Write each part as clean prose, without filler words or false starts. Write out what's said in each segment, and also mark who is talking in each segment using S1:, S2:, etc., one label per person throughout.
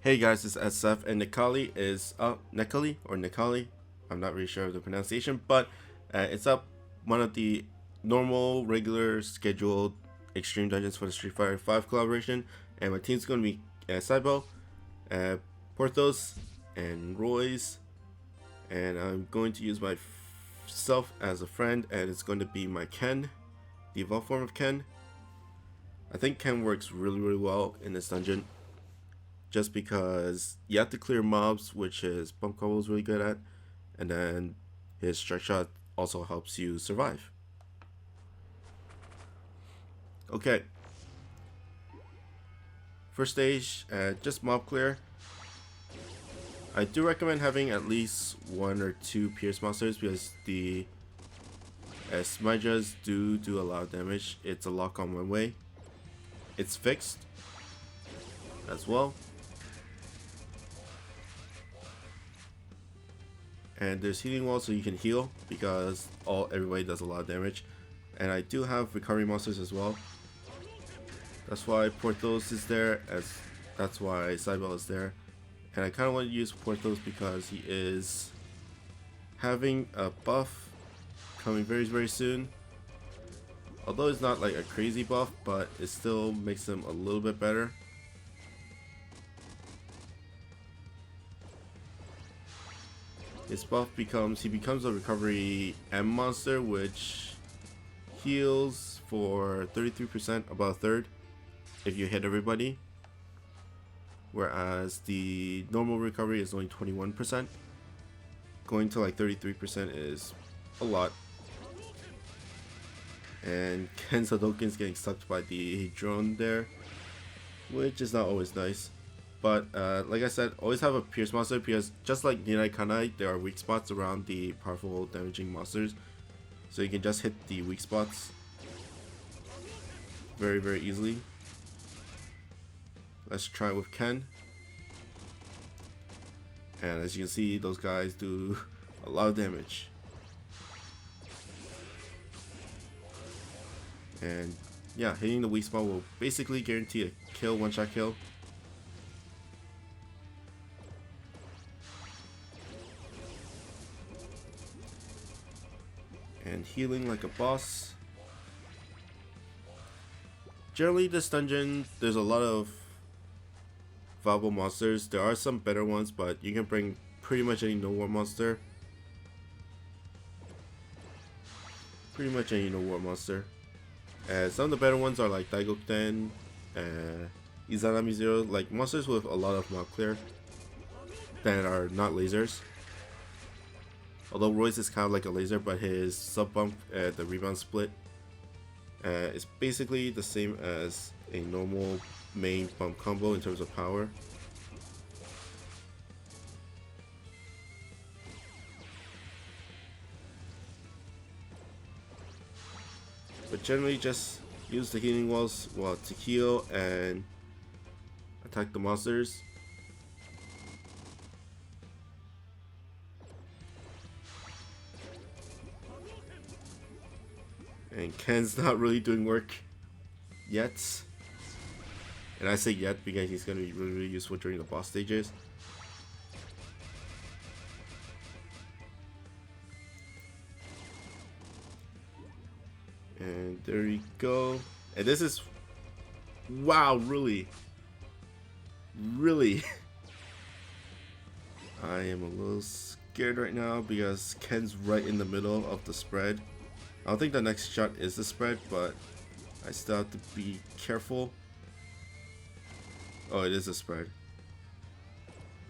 S1: Hey guys, it's SF and Necalli is up. Necalli, I'm not really sure of the pronunciation, but it's up one of the normal, regular, scheduled extreme dungeons for the Street Fighter 5 collaboration, and my team's going to be Cybo, Porthos, and Royce, and I'm going to use myself as a friend, and it's going to be my Ken, the evolved form of Ken. I think Ken works really well in this dungeon, just because you have to clear mobs, which his bump combo is really good at, and then his strike shot also helps you survive. Okay, first stage, just mob clear. I do recommend having at least 1 or 2 pierce monsters because the Smydras do a lot of damage. It's a lock on one way. It's fixed as well. And there's healing walls so you can heal because everybody does a lot of damage. And I do have recovery monsters as well. That's why Porthos is there, that's why Cybele is there. And I kind of want to use Porthos because he is having a buff coming very soon. Although it's not like a crazy buff, but it still makes him a little bit better. His buff becomes a recovery M monster, which heals for 33%, about a third, if you hit everybody. Whereas the normal recovery is only 21%. Going to like 33% is a lot. And Ken Sadokin's getting sucked by the drone there, which is not always nice. But like I said, always have a pierce monster because just like Necalli, there are weak spots around the powerful damaging monsters. So you can just hit the weak spots very easily. Let's try with Ken. And as you can see, those guys do a lot of damage. And yeah, hitting the weak spot will basically guarantee a kill, one-shot kill. And healing like a boss. Generally, this dungeon, there's a lot of viable monsters. There are some better ones, but you can bring pretty much any no war monster. Some of the better ones are like Daigokuten, Izanami Zero, like monsters with a lot of mob clear that are not lasers. Although Royce is kind of like a laser, but his sub bump, the rebound split, is basically the same as a normal main bump combo in terms of power. But generally just use the healing walls to heal and attack the monsters. And Ken's not really doing work yet. And I say yet because he's going to be really useful during the boss stages. And there we go. And this is... wow, really? I am a little scared right now because Ken's right in the middle of the spread. I don't think the next shot is the spread, but I still have to be careful. Oh, it is a spread.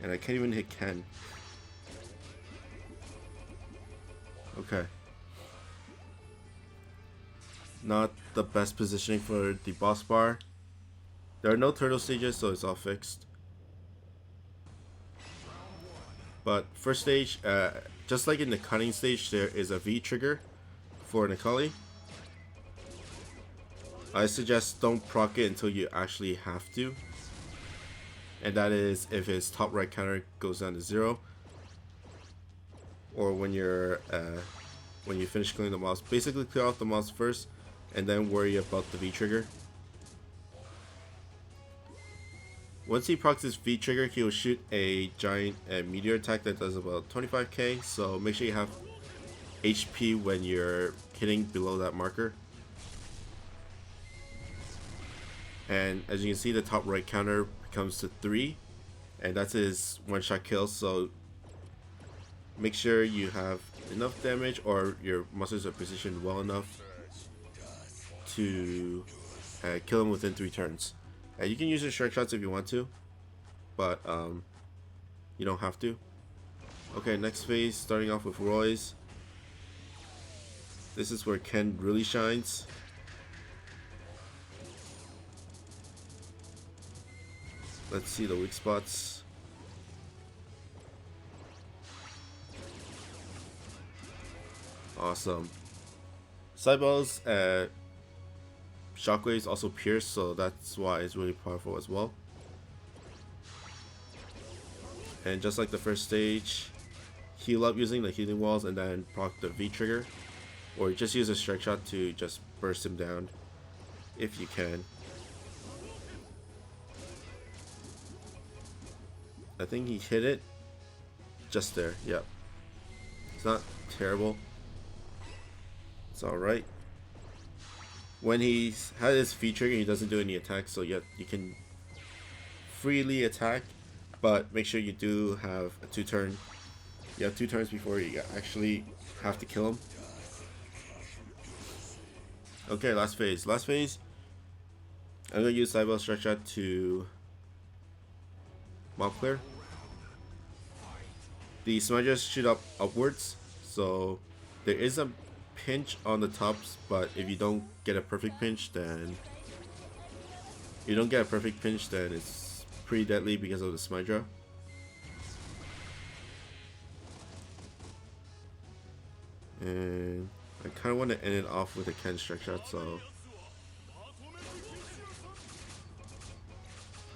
S1: And I can't even hit Ken. Okay. Not the best positioning for the boss bar. There are no turtle stages, so it's all fixed. But first stage, just like in the cutting stage, there is a V trigger for Necalli. I suggest don't proc it until you actually have to. And that is if his top right counter goes down to 0. Or when you finish clearing the mobs. Basically clear off the mobs first and then worry about the V trigger. Once he procs his V trigger, he will shoot a giant meteor attack that does about 25k. So make sure you have HP when you're hitting below that marker. And as you can see, the top right counter comes to 3, and that's his one-shot kill. So make sure you have enough damage, or your monsters are positioned well enough to kill him within 3 turns. And you can use your strike shots if you want to, but you don't have to. Okay, next phase, starting off with Roy's. This is where Ken really shines. Let's see the weak spots. Awesome. Sideball's shockwaves also pierce, so that's why it's really powerful as well. And just like the first stage, heal up using the healing walls and then proc the V trigger, or just use a strike shot to just burst him down if you can. I think he hit it just there. Yep. It's not terrible. It's alright. When he's had his V trigger, he doesn't do any attacks, so yeah, you can freely attack, but make sure you do have a 2-turn. You have 2 turns before you actually have to kill him. Okay, last phase. Last phase, I'm gonna use Sideball Strike Shot to mob clear. The smudges shoot upwards, so there is a pinch on the tops, but if you don't get a perfect pinch, then it's pretty deadly because of the smudger. And I kind of want to end it off with a Ken strike shot, so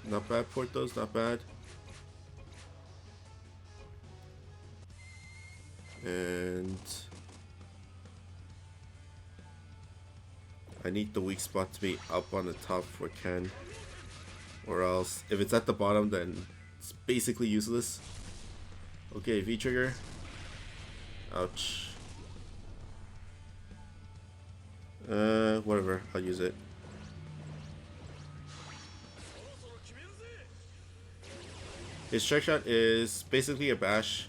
S1: not bad. Portos, not bad. And I need the weak spot to be up on the top for Ken, or else if it's at the bottom, then it's basically useless. Okay, V trigger. Ouch. Whatever, I'll use it. His strike shot is basically a bash,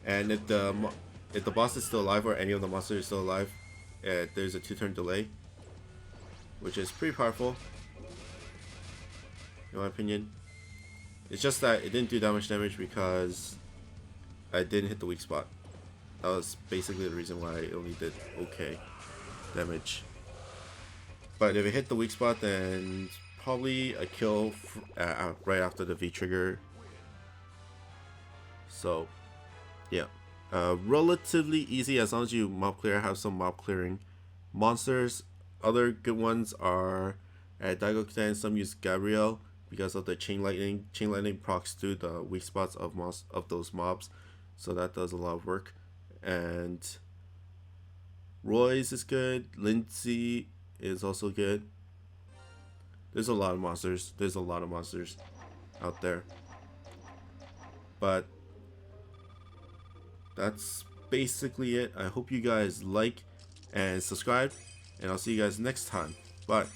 S1: and if the boss is still alive or any of the monsters is still alive, there's a 2-turn delay, which is pretty powerful in my opinion. It's just that it didn't do that much damage because I didn't hit the weak spot. That was basically the reason why it only did okay damage. But if it hit the weak spot, then probably a kill right after the V trigger. So yeah, relatively easy as long as you mob clear, have some mob clearing monsters. Other good ones are Daigo-Kutan. Some use Gabriel because of the chain lightning. Chain lightning procs through the weak spots of those mobs, so that does a lot of work. And Roy's is good. Lindsay is also good. There's a lot of monsters. There's a lot of monsters out there. But that's basically it. I hope you guys like and subscribe, and I'll see you guys next time. Bye.